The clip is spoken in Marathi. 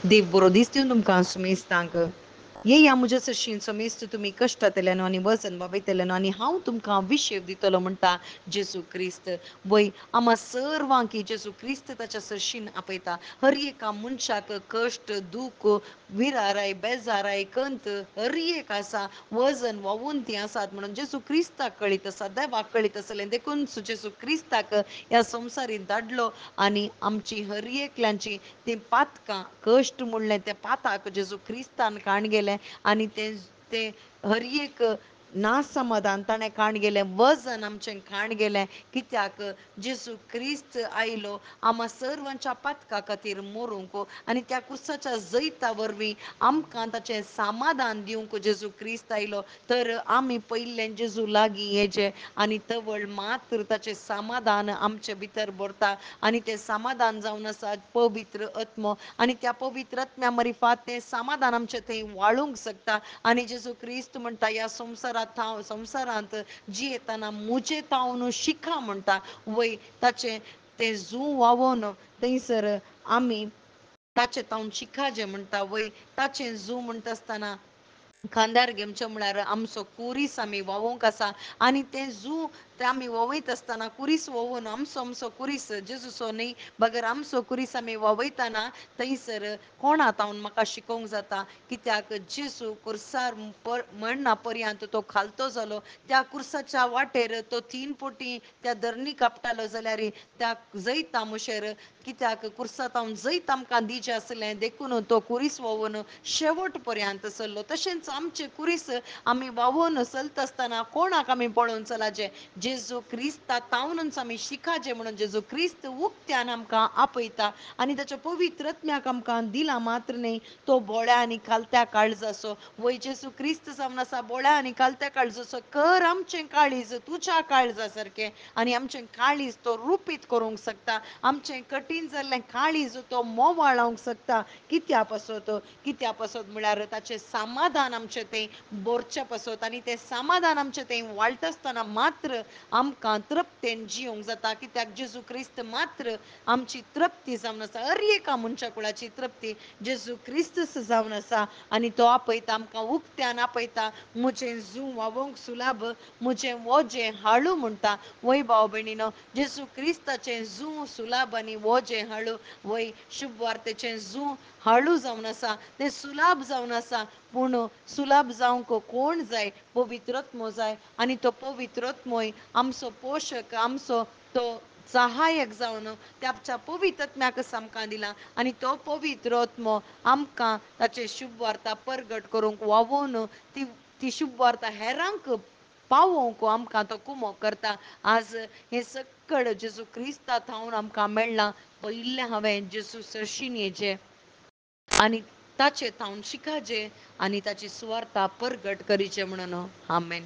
देव बरो दीस दिवन तुमकां सुमेस्तांक ये या म्हज्या सशीन समेस्त तुमी कश्टांतल्यान आनी वजन वावयतल्यान आनी हांव तुमकां विशय दितलो म्हणटा जेजू क्रिस्त वय आम्हा सर्वांक जेजू क्रिस्त ताच्या सशीन आपयता हर एका मनशाक कश्ट दूख विराराय बेजाराय कंत हर एक आसा वजन वावून ती आसात म्हणून जेजू क्रिस्ताक कळीत आसा देवाक कळीत आसलें देखून जेजू क्रिस्ताक ह्या संवसारीत धाडलो आनी आमची हर एकल्यांची ती पातकां कश्ट म्हणलें तें पाताक जेजू क्रिस्तान काण गेलें आनी ते हर एक ना समाधान ताणें काण गेलें वजन आमचें काण गेलें कित्याक जेजू क्रिस्त आयलो आम्हा सर्वांच्या पातका खातीर मरूंक आनी त्या क्रुसाच्या जैता वरवीं आमकां ताचें समाधान दिवंक जेजू क्रिस्त आयलो तर आमी पयलें जेजू लागीं येजे आनी तवळ मात्र ताचें समाधान आमचे भितर भरता आनी तें समाधान जावन आसा पवित्र आत्मो आनी त्या पवित्र आत्म्या मरिफात तें समाधान आमचें थंय वाळूंक शकता आनी जेजू क्रिस्त म्हणटा ह्या संवसारांत जियेतना मुजे तावन शिका म्हणटा वय ताचें तें जू वावोन थंयसर आमी ताचें तावन शिकाजें म्हणटा वय ताचें जू म्हणटा आसतना खांद्यार घेवचें म्हळ्यार आमचो कुरीस आमी वोवोंक आसा आनी तें जू ते आमी वोवयत आसतना कुरीस वोवून आमचो कुरीस जेजूचो न्ही बगर आमचो कुरीस आमी वोवयतना थंयसर कोणा तावन म्हाका शिकोवंक जाता कित्याक जेजू कुर्सार मरणा पर्यंत तो खालतो जालो त्या कुर्साच्या वाटेर तो 3 पोटी त्या धरणी कापतालो जाल्यार त्या जैता मुशेर कित्याक कुर्सा तावन जैत आमकां दिवचें आसलें देखून तो कुरीस वोवून शेवट पर्यंत चल्लो तशेंच आमचें कुरीस आमी वावोवन चलता आसतना कोणाक आमी पळोवन चलाचे जेजू क्रिस्ता तावनूच आमी शिकाजें म्हणून जेजू क्रिस्त उक्त्यान आमकां आपयता आनी ताच्या पवित्र आत्म्याक आमकां दिला मात्र न्ही तो बोळ्या आनी कालत्या काळजाचो वय जेजू क्रिस्त जावन आसा बोळ्या आनी कालत्या काळजाचो कर आमचें काळीज तुज्या काळजा सारकें आनी आमचें काळीज तो रुपीत करूंक शकता आमचें कठीण जाल्लें काळीज तो मोवाळ लावंक शकता कित्या पासत म्हळ्यार ताचें समाधान आमचें तें भरचें पासत आनी तें समाधान आमचें तें वाळटा आसतना मात्र आमकां तृप्तेन जियोंक जाता कित्याक जेजू क्रिस्त मात्र आमची तृप्ती जावन आसा हर एका मनशा कुळाची तृप्ती जेजू क्रिस्तस जावन आसा आनी तो आपयता आमकां उक्त्यान आपयता म्हजें जू वावोंक सुलाभ म्हजें वोजें हाळू म्हणटा वय भाव भयणीनो जेजू क्रिस्ताचें जू सुलाभ आनी वोजें हाळू वय शुभ वार्तेचें जू हाळू जावन आसा तें सुलाभ जावन आसा पूण सुलाभ जावंक कोण जाय पवित्रत्मो जाय आनी तो पवित्रत्मोय आमचो पोशक आमचो तो सहाय्यक जावन त्याच्या पवित्र आत्म्याक आमकां दिला आनी तो पवित्र आत्मो आमकां ताचें शुभ वार्ता परगट करूंक वावोवन ती शुभ वार्ता हेरांक पावोवंक आमकां तो कुमो करता आज हें सक्कळ जेजू क्रिस्ता थावन आमकां मेळ्ळां पयलें हांवें जेजू सशीन येजें आनी ताचें थावन शिकाजें आनी ताची सुवार्ता परगट करीचें म्हणून आमेन